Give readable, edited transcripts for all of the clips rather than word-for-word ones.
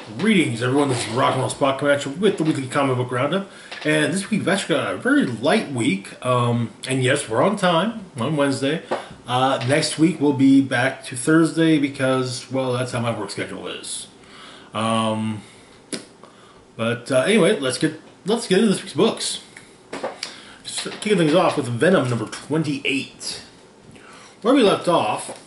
Greetings, everyone. This is Rock and Roll Spot Commander with the weekly comic book roundup. And this week we've actually got a very light week. And yes, we're on time on Wednesday. Next week we'll be back to Thursday because, well, that's how my work schedule is. Anyway, let's get into this week's books. Just kicking things off with Venom number 28. Where we left off,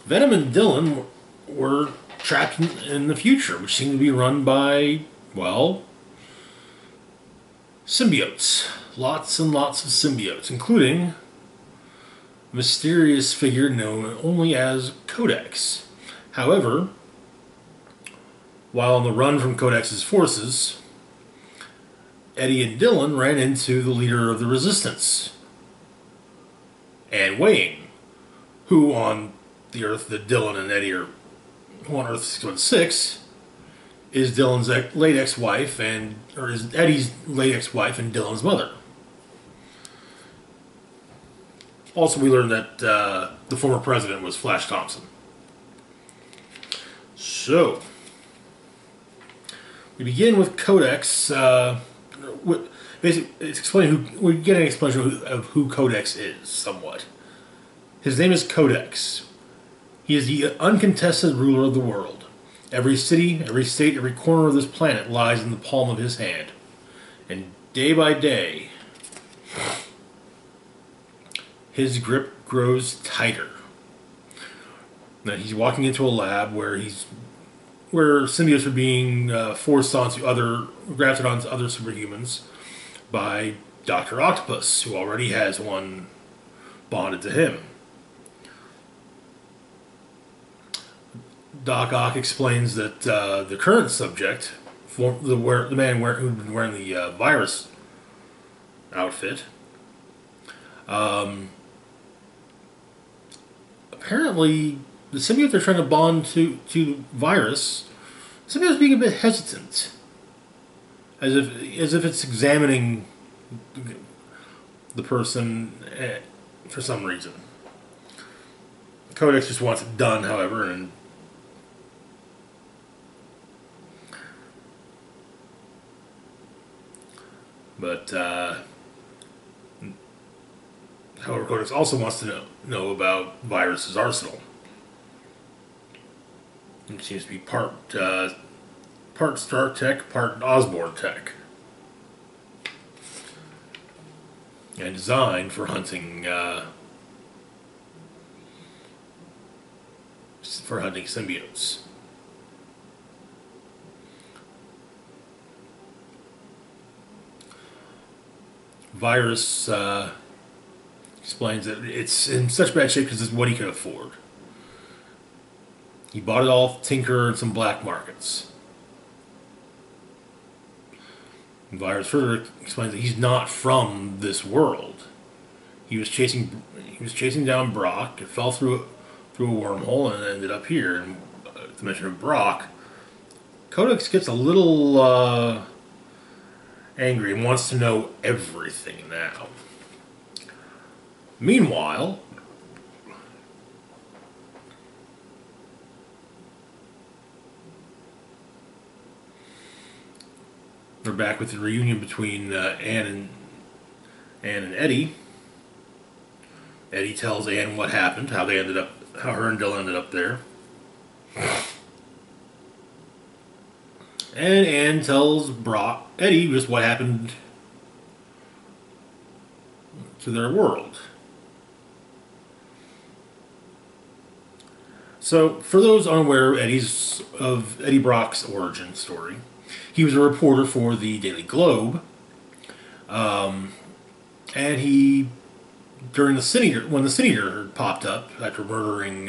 Venom and Dylan were trapped in the future, which seemed to be run by, well, symbiotes. Lots and lots of symbiotes, including a mysterious figure known only as Codex. However, while on the run from Codex's forces, Eddie and Dylan ran into the leader of the Resistance, and Wayne, who on the Earth that Dylan and Eddie are on Earth 616 is Dylan's late ex-wife or is Eddie's late ex-wife and Dylan's mother. Also, we learned that the former president was Flash Thompson. So, we begin with Codex. Basically, we get an explanation of who Codex is, somewhat. His name is Codex. He is the uncontested ruler of the world. Every city, every state, every corner of this planet lies in the palm of his hand. And day by day, his grip grows tighter. Now he's walking into a lab where symbiotes are being grafted onto other superhumans by Dr. Octopus, who already has one bonded to him. Doc Ock explains that the current subject, the man who'd been wearing the virus outfit, apparently the symbiote they're trying to bond to virus, the symbiote's being a bit hesitant, as if it's examining the person for some reason. Codex just wants it done, however, But, however, Codex also wants to know about Virus's arsenal. It seems to be part Stark tech, part Osborn tech. And designed for hunting, symbiotes. Virus explains that it's in such bad shape because it's what he could afford. He bought it all Tinker and some black markets. And Virus further explains that he's not from this world. He was chasing down Brock. It fell through a wormhole and ended up here. And to mention of Brock, Codex gets a little angry and wants to know everything now. Meanwhile, we're back with the reunion between Anne and Eddie. Eddie tells Anne what happened, how her and Dylan ended up there. And Anne tells Eddie just what happened to their world. So, for those unaware of Eddie Brock's origin story, he was a reporter for the Daily Globe, and he, when the Sin Eater popped up after murdering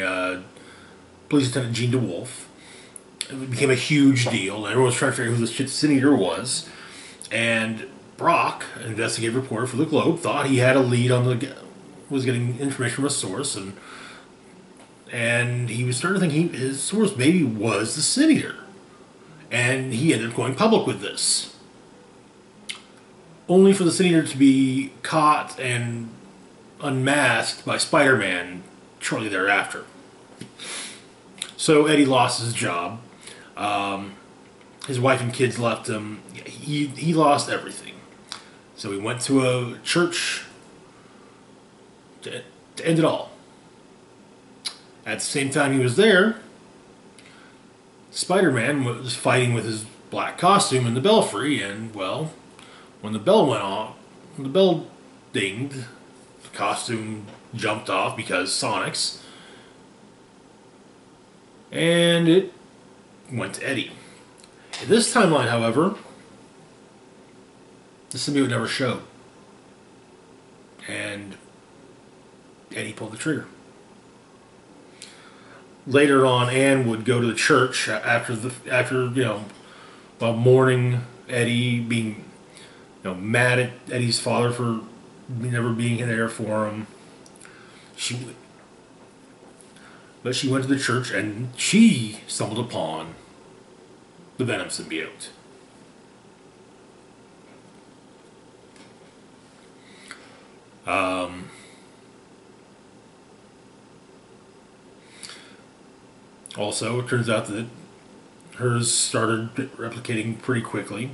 Police Lieutenant Gene DeWolf, it became a huge deal, and everyone was trying to figure out who this Sin Eater was. And Brock, an investigative reporter for the Globe, thought he had a lead was getting information from a source, and he was starting to think his source maybe was the Sin Eater. And he ended up going public with this. Only for the Sin Eater to be caught and unmasked by Spider-Man shortly thereafter. So Eddie lost his job. His wife and kids left him. He lost everything. So he went to a church to end it all. At the same time he was there, Spider-Man was fighting with his black costume in the belfry, and, well, when the bell went off, when the bell dinged, the costume jumped off because Sonic's, and it went to Eddie. In this timeline, however, the symbiote never showed, and Eddie pulled the trigger. Later on, Anne would go to the church after while mourning Eddie, being mad at Eddie's father for never being there for him. But she went to the church and she stumbled upon the Venom symbiote. Also, it turns out that hers started replicating pretty quickly.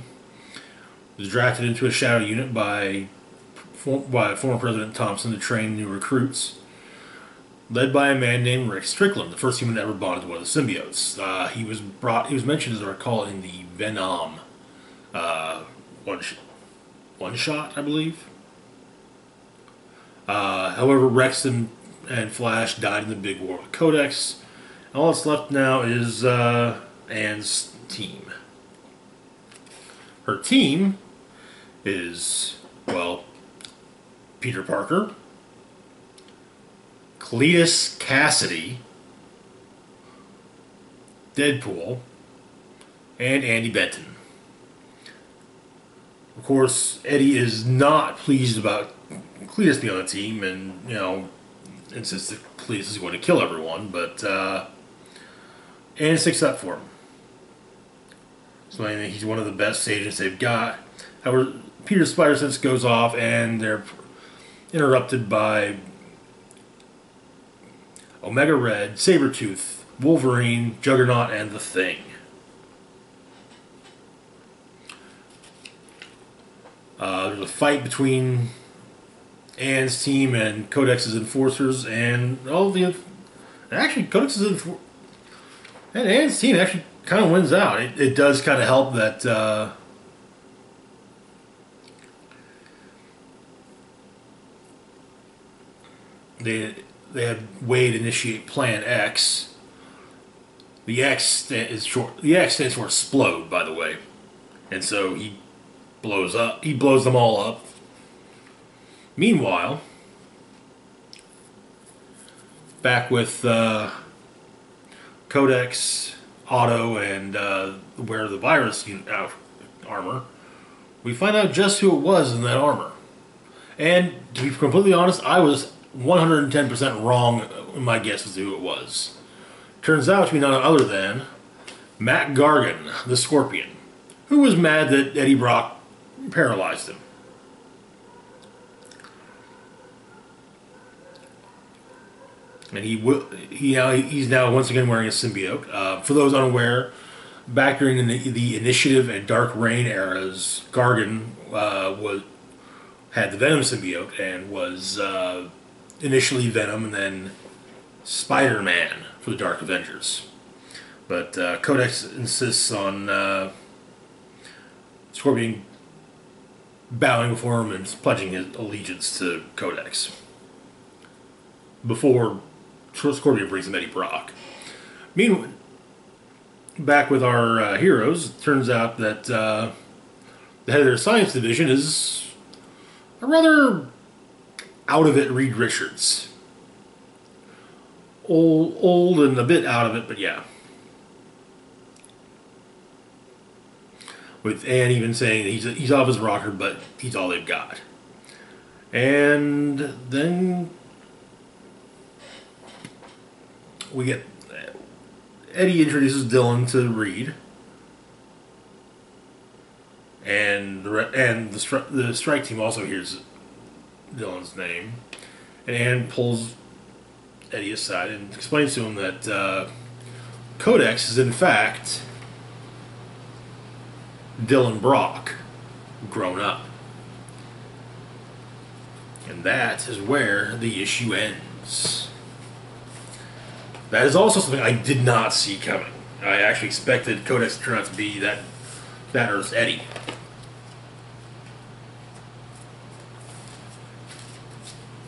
Was drafted into a shadow unit by former President Thompson to train new recruits, led by a man named Rick Strickland, the first human to ever bond to one of the symbiotes. He was mentioned, as I recall, in the Venom one shot, I believe. However, Rex and Flash died in the big war with Codex. All that's left now is Anne's team. Her team is, well, Peter Parker, Cletus Cassidy, Deadpool, and Andy Benton. Of course, Eddie is not pleased about Cletus being on the team, and insists that Cletus is going to kill everyone, but Anne sticks up for him. So I think he's one of the best agents they've got. However, Peter's spider sense goes off, and they're interrupted by Omega Red, Sabretooth, Wolverine, Juggernaut, and the Thing. There's a fight between Anne's team and Codex's enforcers, and Codex's and Anne's team actually kind of wins out. It does kind of help that they had Wade initiate Plan X. The X stands for explode, by the way, and so he blows them all up. Meanwhile, back with Codex, Otto, and wear the virus armor, we find out just who it was in that armor. And to be completely honest, I was 110% wrong in my guess as to who it was. Turns out to be none other than Matt Gargan, the Scorpion, who was mad that Eddie Brock paralyzed him. And he's now once again wearing a symbiote. For those unaware, back during the Initiative and Dark Reign eras, Gargan had the Venom symbiote and was initially Venom and then Spider-Man for the Dark Avengers. But Codex insists on Scorpion bowing before him and pledging his allegiance to Codex before Scorpion brings him Eddie Brock. Meanwhile, back with our heroes, it turns out that the head of their science division is a rather out-of-it Reed Richards. Old and a bit out of it, but yeah. With Anne even saying that he's off his rocker, but he's all they've got. And then we get Eddie introduces Dylan to Reed, and the strike team also hears Dylan's name, and Anne pulls Eddie aside and explains to him that Codex is in fact Dylan Brock grown up. And that is where the issue ends. That is also something I did not see coming. I actually expected Codex to turn out to be that Earth's Eddie.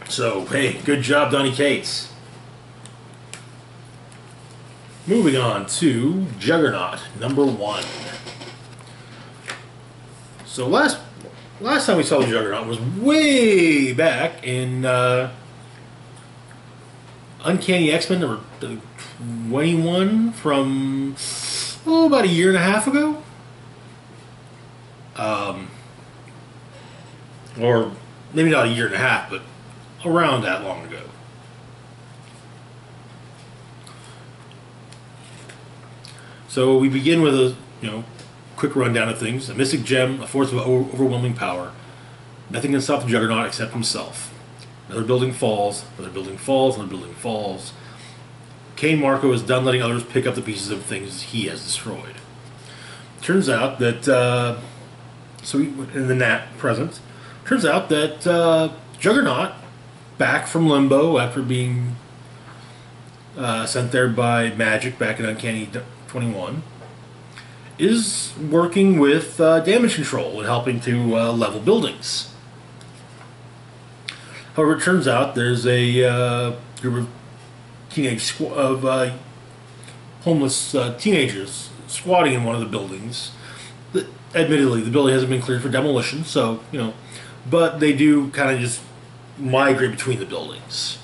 So, hey, good job, Donny Cates. Moving on to Juggernaut, #1. So last time we saw the Juggernaut was way back in Uncanny X-Men number 21 from about a year and a half ago, or maybe not a year and a half, but around that long ago. So we begin with a quick rundown of things. A mystic gem, a force of overwhelming power. Nothing can stop the Juggernaut except himself. Another building falls, another building falls, another building falls. Cain Marco is done letting others pick up the pieces of things he has destroyed. Turns out that, in the present, turns out that Juggernaut, back from Limbo after being sent there by Magic back in Uncanny 21, is working with damage control and helping to level buildings. However, it turns out there's a group of homeless teenagers squatting in one of the buildings. Admittedly, the building hasn't been cleared for demolition, so, but they do kind of just migrate between the buildings.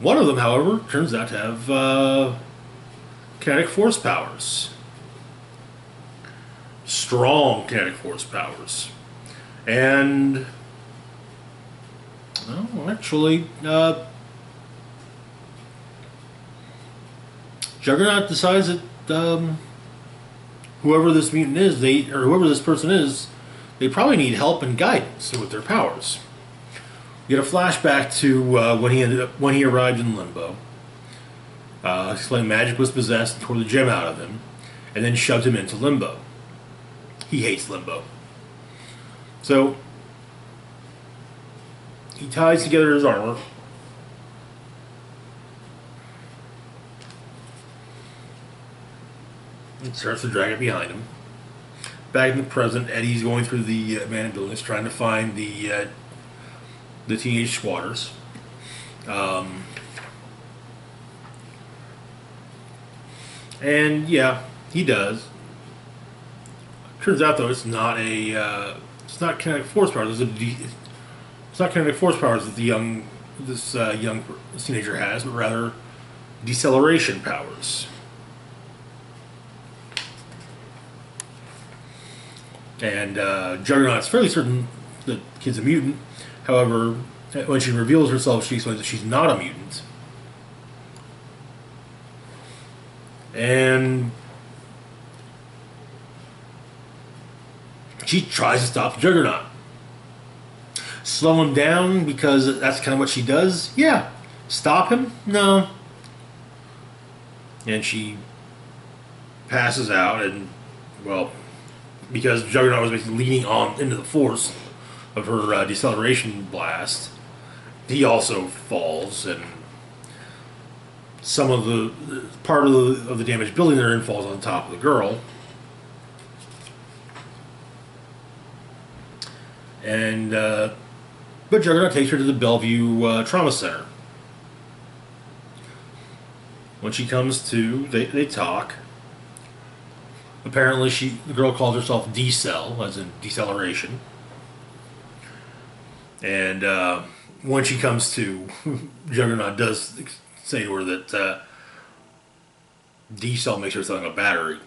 One of them, however, turns out to have kinetic force powers. Strong kinetic force powers. And, well, actually, Juggernaut decides that whoever this mutant is, or whoever this person is, they probably need help and guidance with their powers. We get a flashback to when he arrived in Limbo. Explained Magic was possessed and tore the gem out of him, and then shoved him into Limbo. He hates Limbo. So he ties together his armor. And starts to drag it behind him. Back in the present, Eddie's going through the abandoned buildings trying to find the teenage squatters. And yeah, he does. Turns out though it's not kinetic force powers. It's not kinetic force powers that this teenager has, but rather deceleration powers. And Juggernaut's fairly certain that the kid's a mutant. However, when she reveals herself, she explains that she's not a mutant. And she tries to stop the Juggernaut. Slow him down because that's kind of what she does? Yeah. Stop him? No. And she passes out, and, well, because Juggernaut was basically leaning on into the force of her deceleration blast, he also falls, and some of the part of the damaged building they're in falls on top of the girl. And but Juggernaut takes her to the Bellevue Trauma Center. When she comes to, they talk. Apparently, the girl calls herself Decel, as in deceleration. And when she comes to, Juggernaut does say to her that Decel makes her sound like a battery.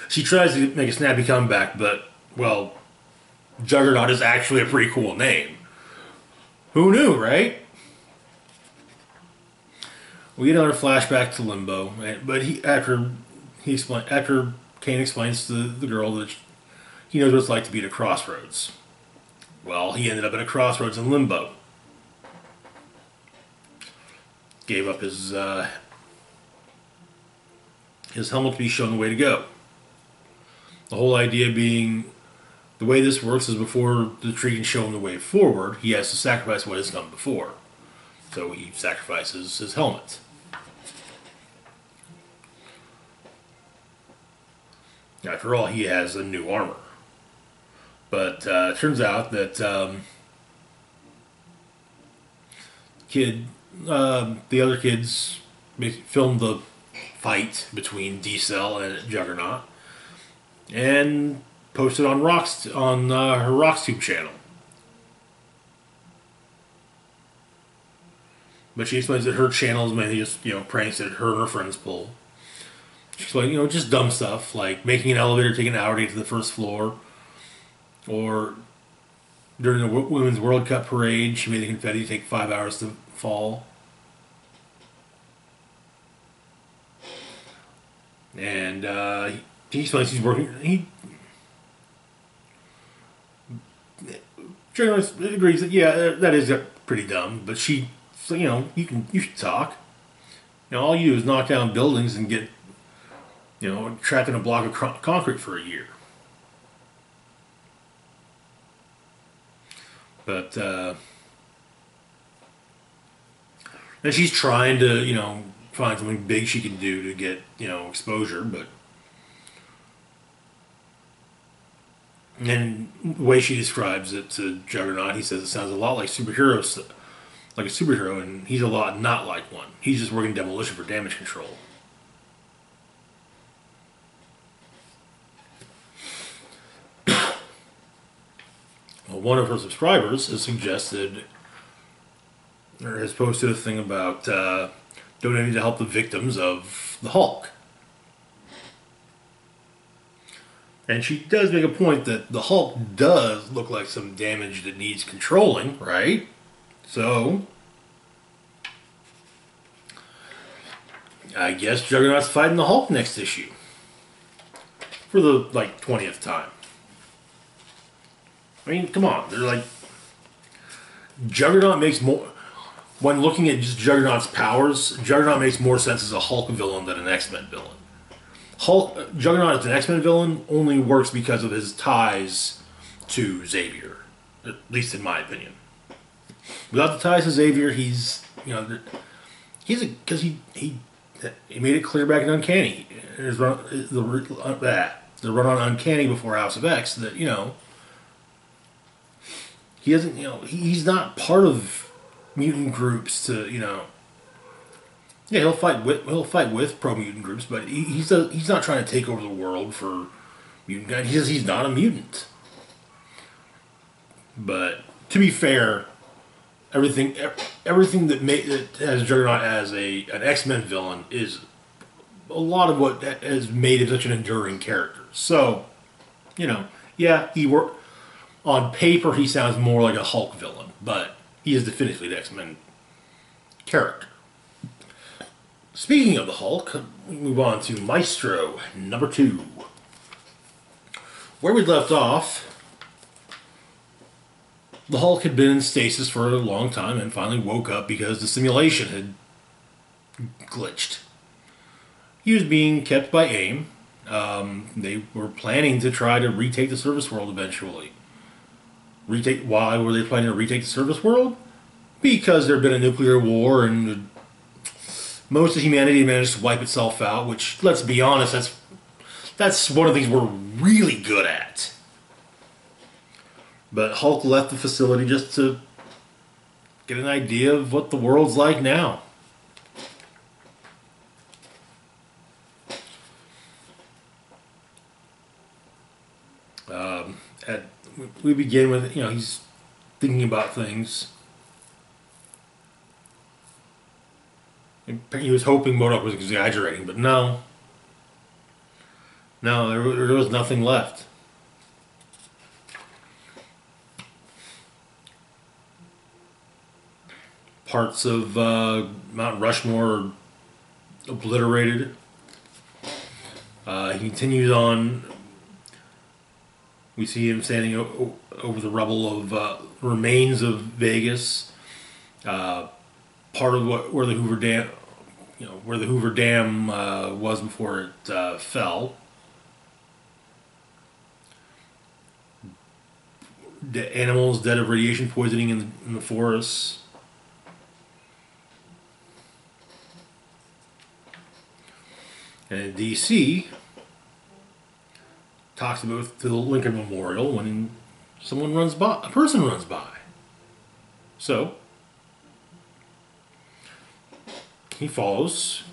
She tries to make a snappy comeback, but, well, Juggernaut is actually a pretty cool name. Who knew, right? We get another flashback to Limbo, but after Cain explains to the girl that he knows what it's like to be at a crossroads. Well, he ended up at a crossroads in Limbo. Gave up his helmet to be shown the way to go. The whole idea being the way this works is before the tree can show him the way forward, he has to sacrifice what has come before. So he sacrifices his helmet. After all, he has a new armor. But it turns out that the other kids filmed the fight between D-Cell and Juggernaut and posted on her RoxTube channel. But she explains that her channel is mainly just, pranks that her and her friends pull. She's like, just dumb stuff, like making an elevator take an hour to get to the first floor. Or during the Women's World Cup parade, she made the confetti take 5 hours to fall. And he explains he's working. Juggernaut agrees that, yeah, that is pretty dumb, but she, you should talk. All you do is knock down buildings and get, trapped in a block of concrete for a year. But, and she's trying to, find something big she can do to get, exposure, but... And the way she describes it to Juggernaut, he says it sounds a lot like a superhero, and he's a lot not like one. He's just working demolition for damage control. Well, one of her subscribers has suggested, or has posted a thing about donating to help the victims of the Hulk. And she does make a point that the Hulk does look like some damage that needs controlling, right? So, I guess Juggernaut's fighting the Hulk next issue. For the, 20th time. I mean, come on. They're like... Juggernaut makes more... When looking at just Juggernaut's powers, Juggernaut makes more sense as a Hulk villain than an X-Men villain. Juggernaut as an X-Men villain only works because of his ties to Xavier. At least in my opinion. Without the ties to Xavier, because he made it clear back in Uncanny. The run on Uncanny before House of X that, he doesn't, he's not part of mutant groups to, yeah, he'll fight with pro-mutant groups, but he's not trying to take over the world for mutant guys. He's not a mutant. But to be fair, everything that has Juggernaut as an X-Men villain is a lot of what has made him such an enduring character. So, yeah, on paper he sounds more like a Hulk villain, but he is definitively an X-Men character. Speaking of the Hulk, we move on to Maestro #2. Where we left off, the Hulk had been in stasis for a long time and finally woke up because the simulation had glitched. He was being kept by AIM. They were planning to try to retake the surface world eventually. Why were they planning to retake the surface world? Because there had been a nuclear war and most of humanity managed to wipe itself out, which, let's be honest, that's one of the things we're really good at. But Hulk left the facility just to get an idea of what the world's like now. We begin with, he's thinking about things. He was hoping MODOK was exaggerating, but no. No, there was nothing left. Parts of Mount Rushmore are obliterated. He continues on. We see him standing over the rubble of remains of Vegas. Part of where the Hoover Dam, where the Hoover Dam was before it fell. animals dead of radiation poisoning in the forests. And in D.C., talks about to the Lincoln Memorial when a person runs by. So he follows.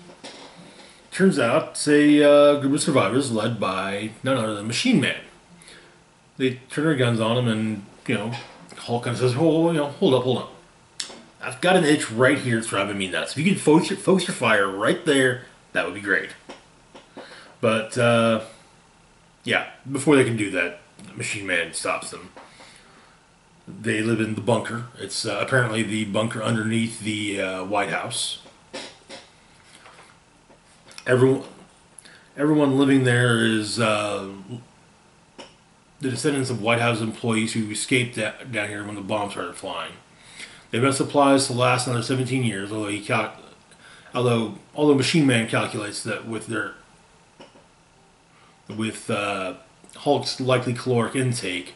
Turns out it's a group of survivors led by none other than Machine Man. They turn their guns on him, and Hulk kind of says, hold up. I've got an itch right here that's driving me nuts. If you could focus your fire right there, that would be great. But, yeah, before they can do that, Machine Man stops them. They live in the bunker. It's apparently the bunker underneath the White House. Everyone living there is the descendants of White House employees who escaped down here when the bombs started flying. They've got supplies to last another 17 years, although Machine Man calculates that with Hulk's likely caloric intake,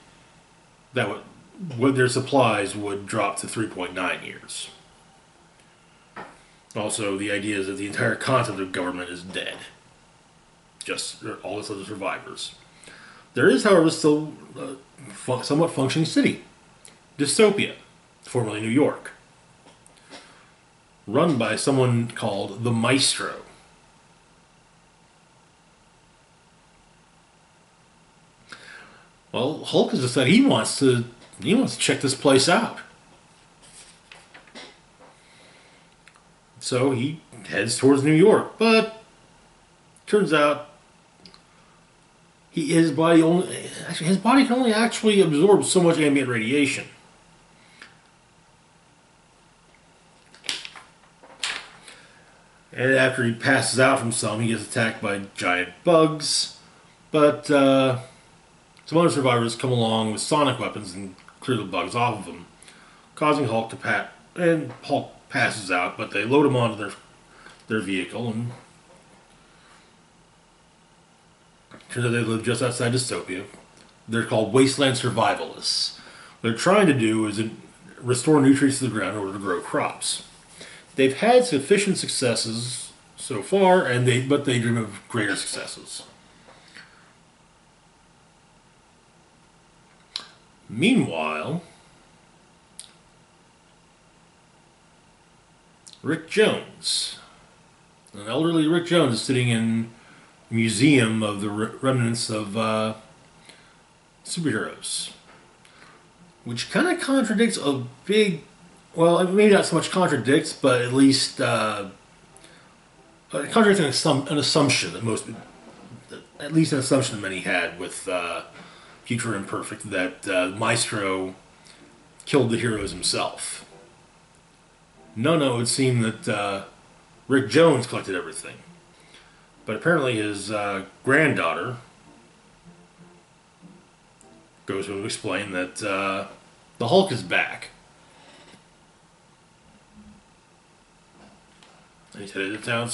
their supplies would drop to 3.9 years. Also, the idea is that the entire concept of government is dead. Just all this other survivors. There is, however, still a somewhat functioning city. Dystopia, formerly New York. Run by someone called the Maestro. Well, Hulk has decided he wants to check this place out. So he heads towards New York, but turns out his body can only actually absorb so much ambient radiation. And after he passes out from some, he gets attacked by giant bugs, but some other survivors come along with sonic weapons and clear the bugs off of him, causing Hulk and Hulk passes out, but they load him onto their vehicle, and turns out they live just outside Dystopia. They're called wasteland survivalists. What they're trying to do is restore nutrients to the ground in order to grow crops. They've had sufficient successes so far, but they dream of greater successes. Meanwhile, Rick Jones. An elderly Rick Jones is sitting in a museum of the remnants of superheroes. Which kind of contradicts a big... Well, maybe not so much contradicts, but at least... contradicts an assumption that most... At least an assumption that many had with Future Imperfect, that Maestro killed the heroes himself. No, it would seem that Rick Jones collected everything. But apparently his granddaughter goes to explain that the Hulk is back. And he's headed to town.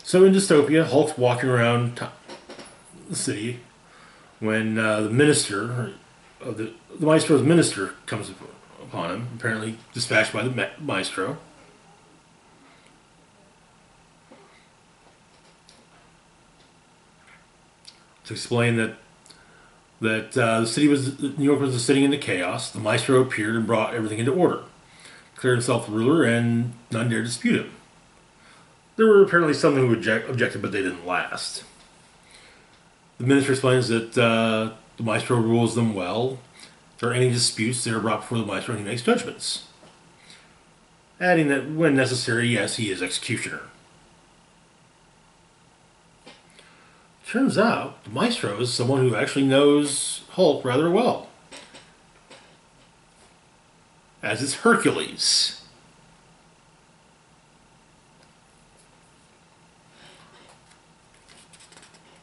So in Dystopia, Hulk's walking around the city when the minister of the Maestro's minister comes upon him, apparently dispatched by the Maestro. To explain that New York was sitting into chaos. The Maestro appeared and brought everything into order, declared himself the ruler, and none dared dispute him. There were apparently some who objected, but they didn't last. The minister explains that the Maestro rules them well. If there are any disputes, they are brought before the Maestro and he makes judgments. Adding that when necessary, yes, he is executioner. Turns out, the Maestro is someone who actually knows Hulk rather well. As is Hercules.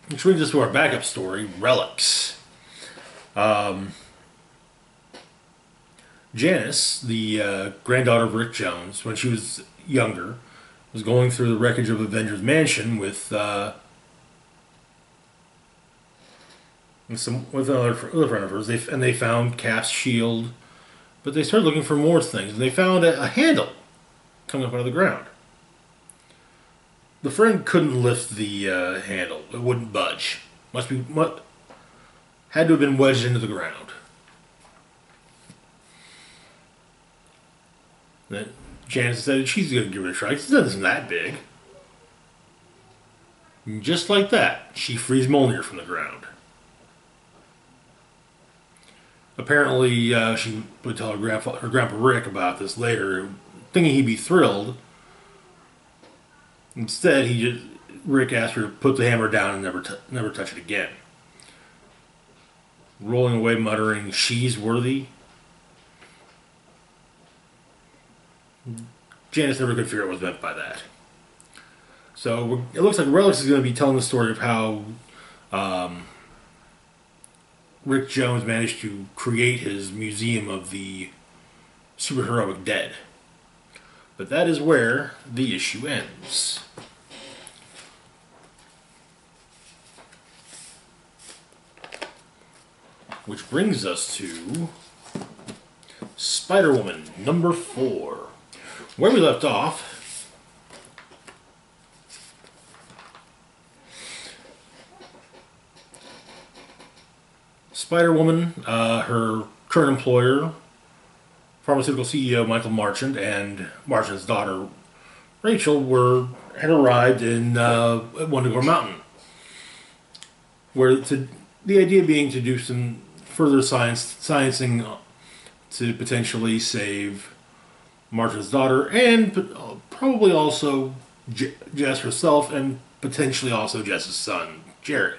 Which brings us to our backup story, Relics. Janice, the granddaughter of Rick Jones, when she was younger, was going through the wreckage of Avengers Mansion with and some with another friend of hers. They found Cap's shield, but they started looking for more things, and they found a handle coming up out of the ground. The friend couldn't lift the handle; it wouldn't budge. Had to have been wedged into the ground. Then Janice said she's going to give it a try. It isn't that big. And just like that, she frees Mjolnir from the ground. Apparently, she would tell her grandpa Rick about this later, thinking he'd be thrilled. Instead, Rick asked her to put the hammer down and never touch it again. Rolling away, muttering, "She's worthy." Janice never could figure out what was meant by that. So it looks like Relics is going to be telling the story of how Rick Jones managed to create his museum of the superheroic dead. But that is where the issue ends. Which brings us to Spider-Woman #4. Where we left off, Spider-Woman, her current employer, pharmaceutical CEO Michael Marchant, and Marchant's daughter Rachel had arrived in Wundagore Mountain, where the idea being to do some further sciencing to potentially save Marchant's daughter, and probably also Jess herself, and potentially also Jess's son, Jerry.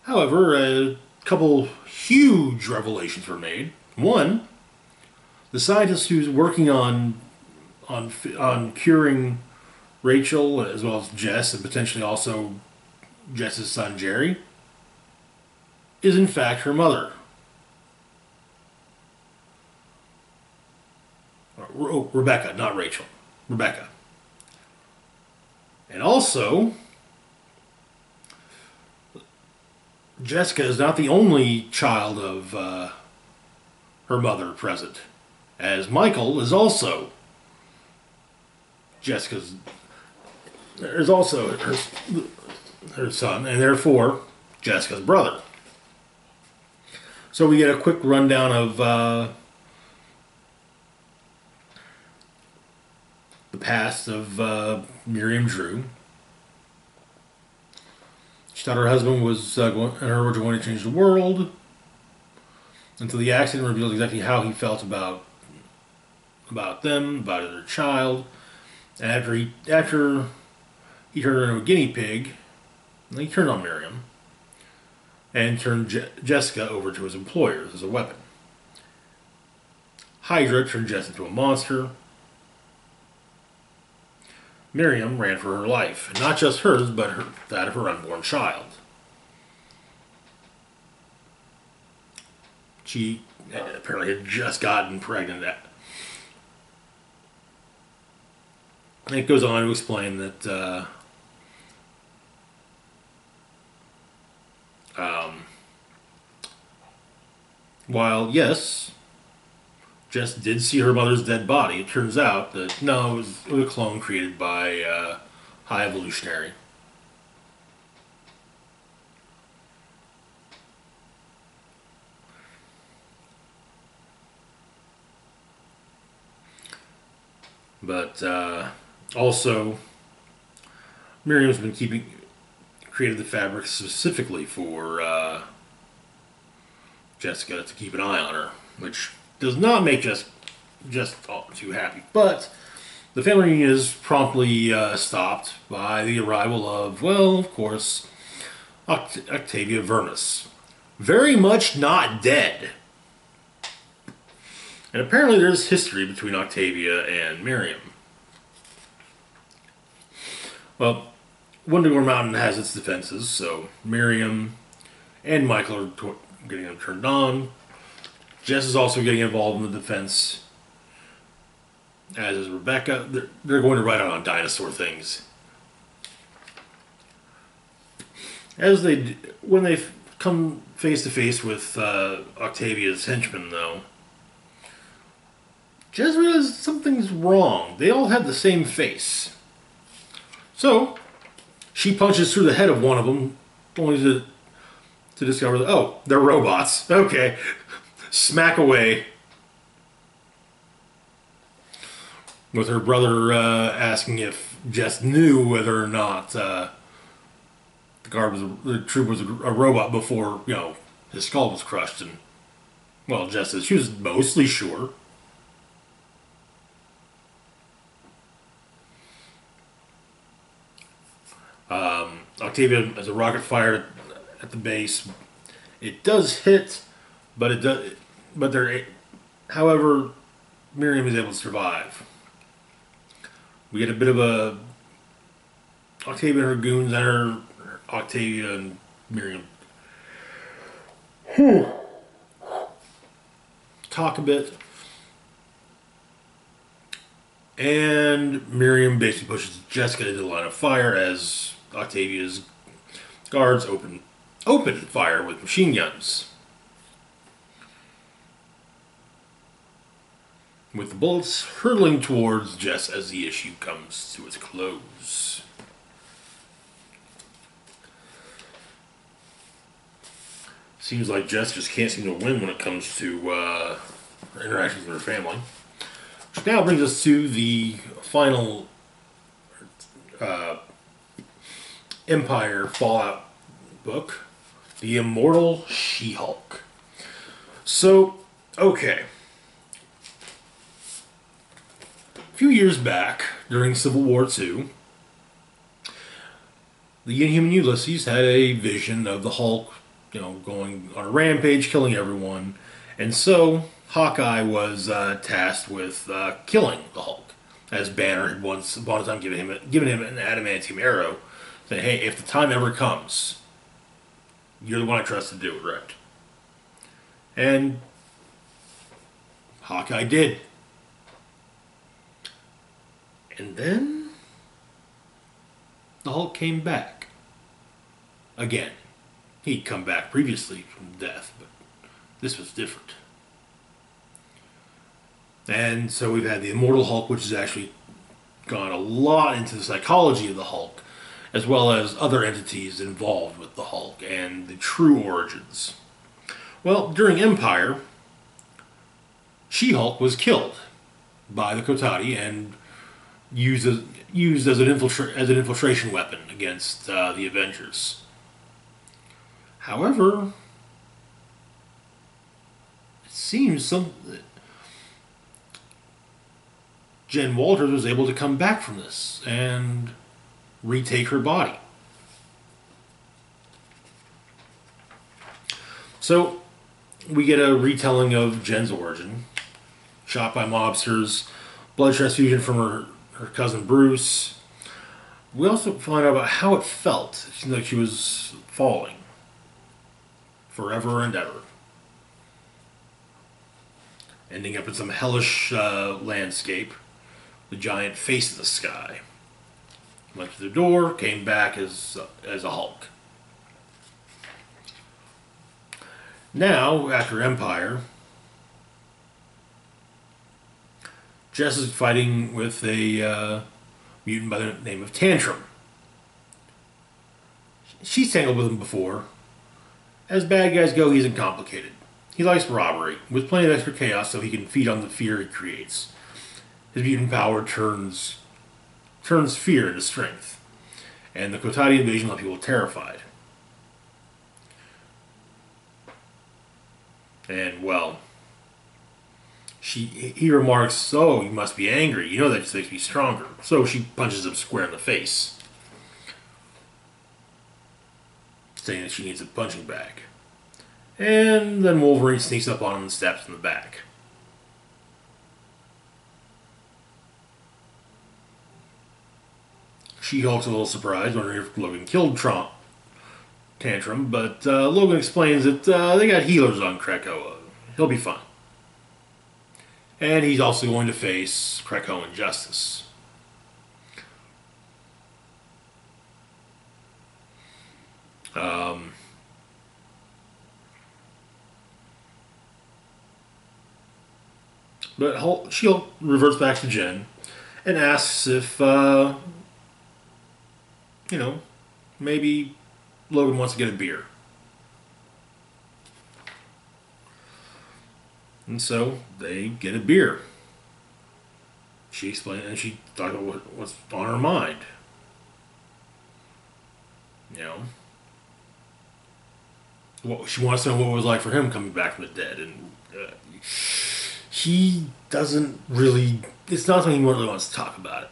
However, a couple huge revelations were made. One, the scientist who's working on curing Rachel, as well as Jess, and potentially also Jess's son, Jerry, is in fact her mother. Oh, Rebecca, not Rachel. Rebecca. And also, Jessica is not the only child of her mother present, as Michael is also Jessica's. There's also her son, and therefore Jessica's brother. So we get a quick rundown of the past of Miriam Drew. She thought her husband and her were going to change the world, until the accident revealed exactly how he felt about them, about their child. And after he turned her into a guinea pig, he turned on Miriam and turned Jessica over to his employers as a weapon. Hydra turned Jess into a monster. Miriam ran for her life, and not just hers, but that of her unborn child. She apparently had just gotten pregnant. And it goes on to explain that while, yes, Jess did see her mother's dead body, it turns out that, no, it was a clone created by High Evolutionary. But also, Miriam's been created the fabric specifically for Jessica to keep an eye on her, which does not make Jess too happy. But the family reunion is promptly stopped by the arrival of, well, of course, Octavia Vermis. Very much not dead. And apparently there's history between Octavia and Miriam. Well, Wundagore Mountain has its defenses, so Miriam and Michael are getting them turned on. Jess is also getting involved in the defense, as is Rebecca. They're going to ride out on dinosaur things. When they come face to face with Octavia's henchmen, though, Jez realizes something's wrong. They all have the same face. So, she punches through the head of one of them, only to discover that, oh, they're robots. Okay. Smack away. With her brother asking if Jess knew whether or not the troop was a robot before, his skull was crushed. And, well, Jess says she was mostly sure. Octavia has a rocket fired at the base. It does hit, however, Miriam is able to survive. We get a bit of a Octavia and her goons enter Octavia and Miriam. Talk a bit. And Miriam basically pushes Jessica into the line of fire as Octavia's guards open fire with machine guns. With the bullets hurtling towards Jess as the issue comes to its close. Seems like Jess just can't seem to win when it comes to her interactions with her family. Which now brings us to the final Empire Fallout book, The Immortal She-Hulk. So, okay. A few years back, during Civil War II, the Inhuman Ulysses had a vision of the Hulk, going on a rampage, killing everyone. And so, Hawkeye was tasked with killing the Hulk, as Banner had once upon a time given him an adamantium arrow, saying, hey, if the time ever comes, you're the one I trust to do it, right? And Hawkeye did. And then the Hulk came back. Again. He'd come back previously from death, but this was different. And so we've had the Immortal Hulk, which has actually gone a lot into the psychology of the Hulk, as well as other entities involved with the Hulk and the true origins. Well, during Empire, She-Hulk was killed by the Kotati and used as an infiltration weapon against the Avengers. However, it seems Jen Walters was able to come back from this and retake her body. So, we get a retelling of Jen's origin. Shot by mobsters, blood transfusion from her cousin Bruce. We also find out about how it felt. It seemed like she was falling. Forever and ever. Ending up in some hellish landscape. The giant face of the sky. Went to the door, came back as a Hulk. Now, after Empire, Jess is fighting with a mutant by the name of Tantrum. She's tangled with him before. As bad guys go, he's uncomplicated. He likes robbery, with plenty of extra chaos so he can feed on the fear he creates. His mutant power turns fear into strength. And the Kotati invasion left people terrified. And, well, he remarks, oh, you must be angry. You know that just makes me stronger. So she punches him square in the face, saying that she needs a punching bag. And then Wolverine sneaks up on him and stabs him in the back. She-Hulk's a little surprised, wondering if Logan killed Tantrum, but Logan explains that they got healers on Krakoa. He'll be fine. And he's also going to face Krakoan justice. Um, but She-Hulk reverts back to Jen and asks if, you know, maybe Logan wants to get a beer. And so they get a beer. She explained, and she talked about what's on her mind. You know, what she wants to know what it was like for him coming back from the dead, and he doesn't really. It's not something he really wants to talk about it.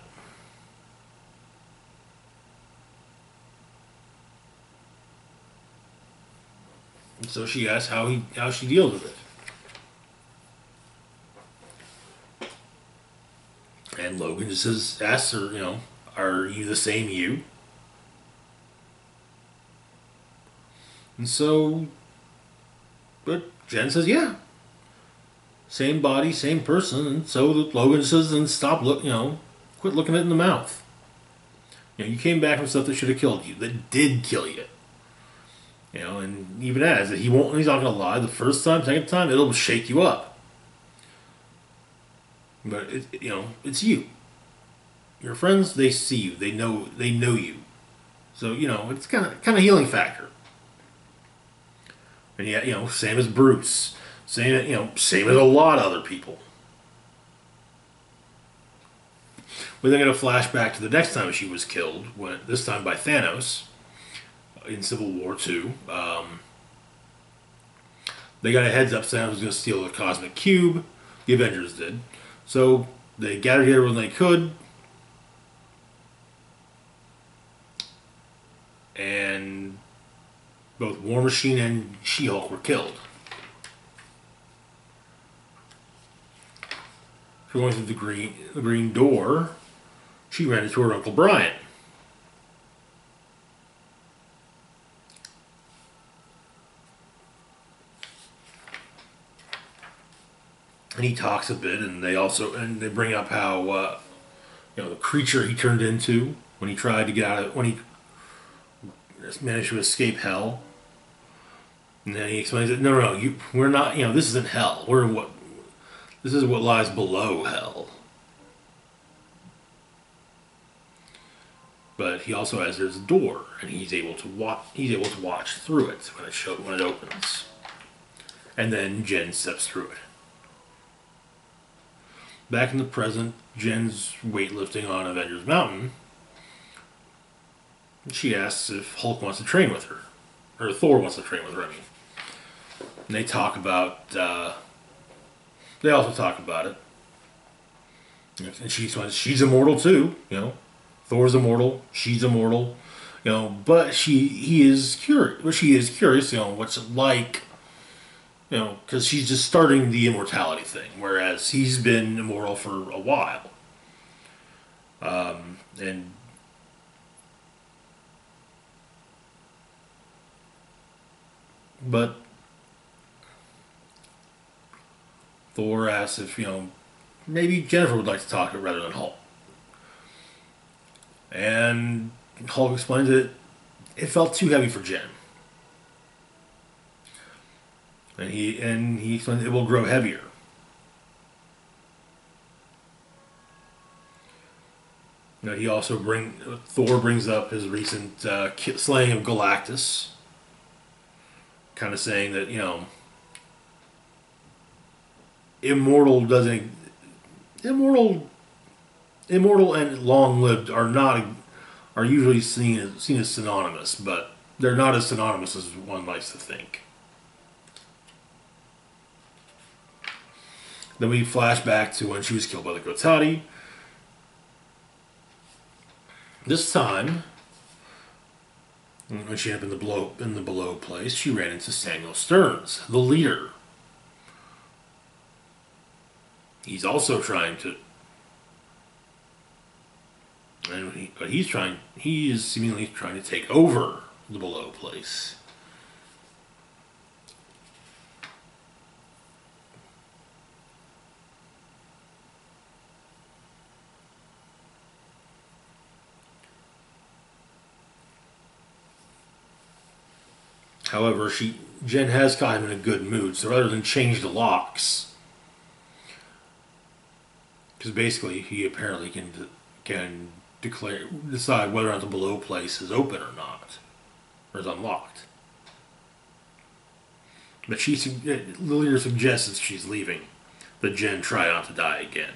And so she asks how she deals with it. And Logan just asks her, are you the same you? And so, but Jen says, yeah, same body, same person. And so Logan says, and quit looking it in the mouth. You came back from stuff that should have killed you, that did kill you. And even adds that he's not going to lie. The first time, second time, it'll shake you up. But it's you. Your friends, they see you, they know you. So it's kind of healing factor. And yeah, same as Bruce, same as a lot of other people. We're then going to flash back to the next time she was killed, this time by Thanos in Civil War II. They got a heads up Thanos was going to steal the Cosmic Cube. The Avengers did. So they gathered together when they could. And both War Machine and She-Hulk were killed. Going through the green door, she ran into her Uncle Brian. And he talks a bit, and they bring up how the creature he turned into when he tried to get out of when he managed to escape hell. And then he explains that no, we're not. This isn't hell. This is what lies below hell. But he also has there's a door, and he's able to watch through it when it opens. And then Jen steps through it. Back in the present, Jen's weightlifting on Avengers Mountain. She asks if Hulk wants to train with her. Or Thor wants to train with her, I mean. And they talk about... they also talk about it. And she's immortal too, Thor's immortal, she's immortal, but he is curious. But she is curious, what's it like, because she's just starting the immortality thing, whereas he's been immortal for a while. But Thor asks if, maybe Jennifer would like to talk rather than Hulk. And Hulk explains that it felt too heavy for Jen. And he explains it will grow heavier. Thor brings up his recent slaying of Galactus. Kind of saying that, immortal and long-lived are usually seen as synonymous, but they're not as synonymous as one likes to think. Then we flash back to when she was killed by the Gotati. This time, when she ended up in the below place, she ran into Samuel Stearns, the leader. He's also trying to, he is seemingly trying to take over the below place. However, Jen has caught him in a good mood, so rather than change the locks, because basically he apparently can decide whether or not the below place is open or not, or is unlocked. But Lillier suggests that she's leaving, but Jen try not to die again.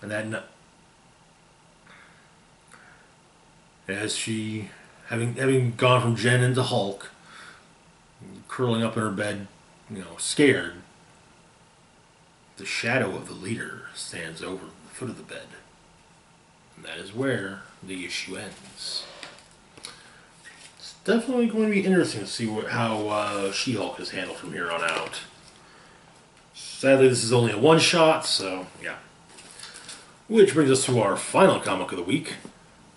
And that, as she, having gone from Jen into Hulk, curling up in her bed, scared, the shadow of the leader stands over the foot of the bed. And that is where the issue ends. It's definitely going to be interesting to see how She-Hulk is handled from here on out. Sadly, this is only a one-shot, so yeah. Which brings us to our final comic of the week,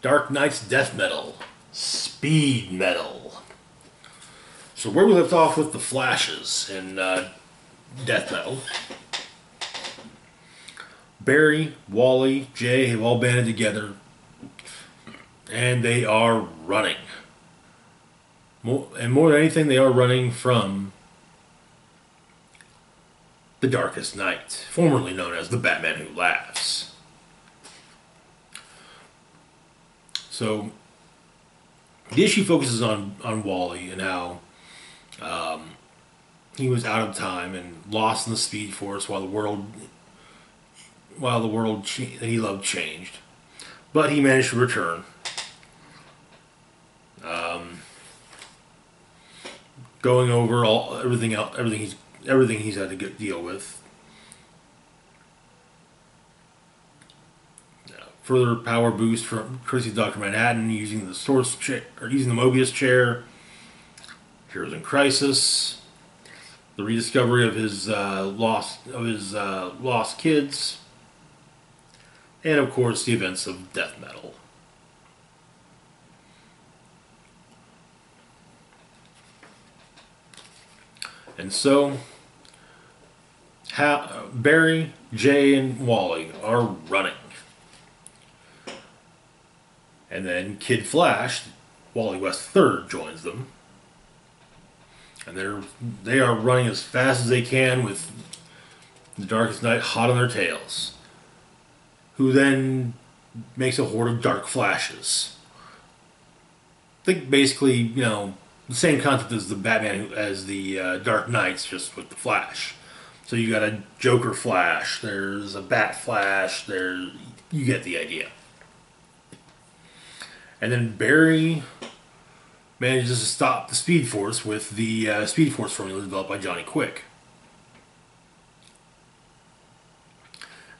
Dark Knight's Death Metal, Speed Metal. So where we left off with the Flashes in Death Metal, Barry, Wally, Jay have all banded together, and they are running. More than anything, they are running from the Darkest Knight, formerly known as the Batman Who Laughs. So, the issue focuses on Wally and how he was out of time and lost in the Speed Force while the world that he loved changed. But he managed to return. Going over everything he's had to deal with. Further power boost from Chrissy's Dr. Manhattan using the Mobius chair. Heroes in Crisis. The rediscovery of his lost kids. And of course the events of Death Metal. And so Barry, Jay, and Wally are running. And then Kid Flash, Wally West III, joins them. And they are running as fast as they can with the Darkest Knight hot on their tails. Who then makes a horde of Dark Flashes. I think basically, the same concept as the Dark Knights, just with the Flash. So you got a Joker Flash, there's a Bat Flash, you get the idea. And then Barry manages to stop the Speed Force with the Speed Force formula developed by Johnny Quick.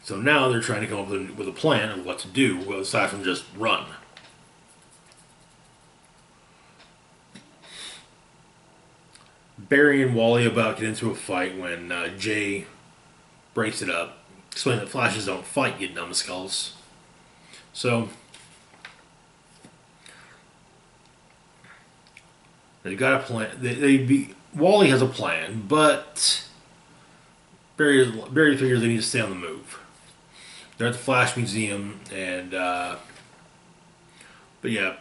So now they're trying to come up with a plan of what to do, aside from just run. Barry and Wally about get into a fight when Jay breaks it up, explaining that Flashes don't fight, you numbskulls. So they've got a plan. Wally has a plan, but Barry figures they need to stay on the move. They're at the Flash Museum, and but yeah,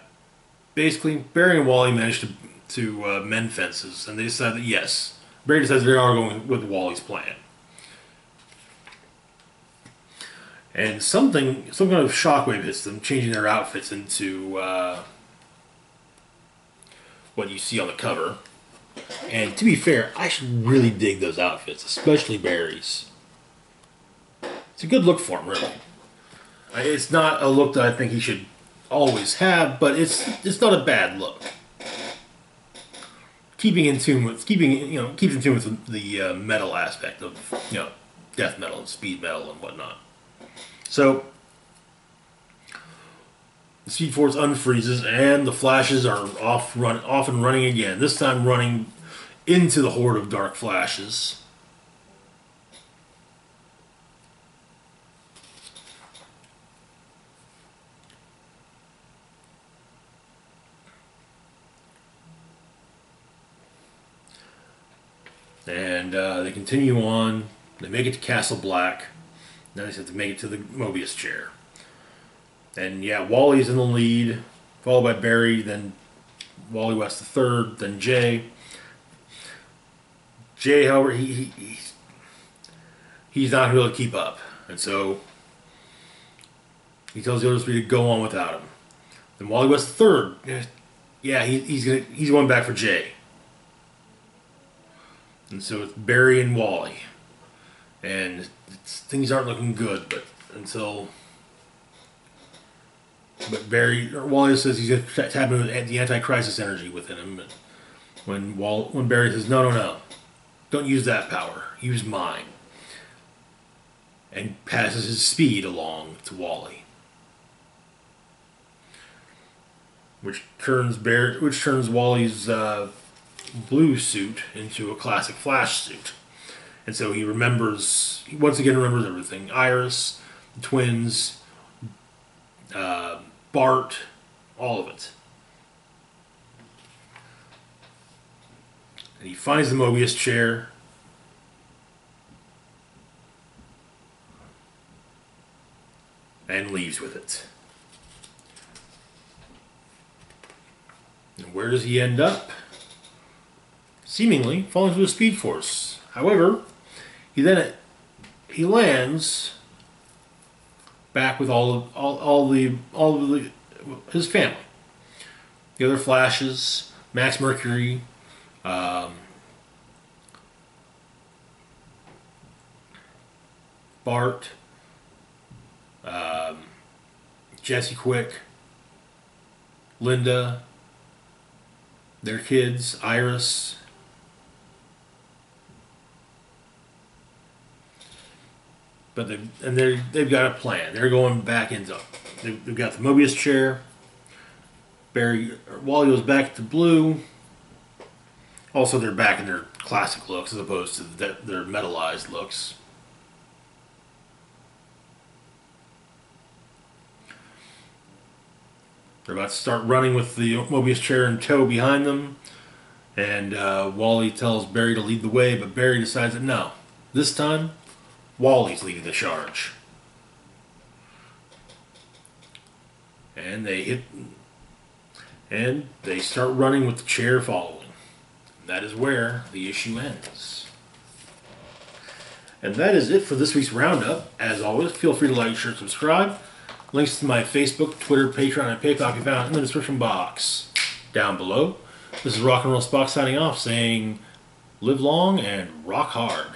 basically Barry and Wally managed to mend fences, and they decide that yes, Barry decides they are going with Wally's plan. And some kind of shockwave hits them, changing their outfits into what you see on the cover. And to be fair, I should really dig those outfits, especially Barry's. It's a good look for him, really. It's not a look that I think he should always have, but it's not a bad look. Keeps in tune with the metal aspect of death metal and speed metal and whatnot. So the Speed Force unfreezes, and the Flashes are off and running again. This time running into the horde of Dark Flashes. And they continue on. They make it to Castle Black. Now they have to make it to the Mobius chair. And yeah, Wally's in the lead, followed by Barry, then Wally West the third, then Jay. Jay, however, he's not going to be able to keep up, and so he tells the other three to go on without him. Then Wally West the third, yeah, he's going back for Jay, and so it's Barry and Wally, and things aren't looking good, but until. But Wally says he's going to tap into the anti-crisis energy within him. But when Barry says, no, don't use that power, use mine, and passes his speed along to Wally, which turns Wally's blue suit into a classic Flash suit, and so he once again remembers everything: Iris, the twins. Bart, all of it. And he finds the Mobius chair. And leaves with it. And where does he end up? Seemingly falling to the Speed Force. However, he lands back with all of his family. The other Flashes, Max Mercury, Bart, Jesse Quick, Linda, their kids, Iris. But they've got a plan. They're going back into. They've got the Mobius chair. Wally goes back to blue. Also, they're back in their classic looks as opposed to their metallized looks. They're about to start running with the Mobius chair in tow behind them. And Wally tells Barry to lead the way, but Barry decides that no. This time, Wally's leading the charge. And they start running with the chair following. That is where the issue ends. And that is it for this week's roundup. As always, feel free to like, share, subscribe. Links to my Facebook, Twitter, Patreon, and PayPal can be found in the description box down below. This is Rock and Roll Spock signing off, saying live long and rock hard.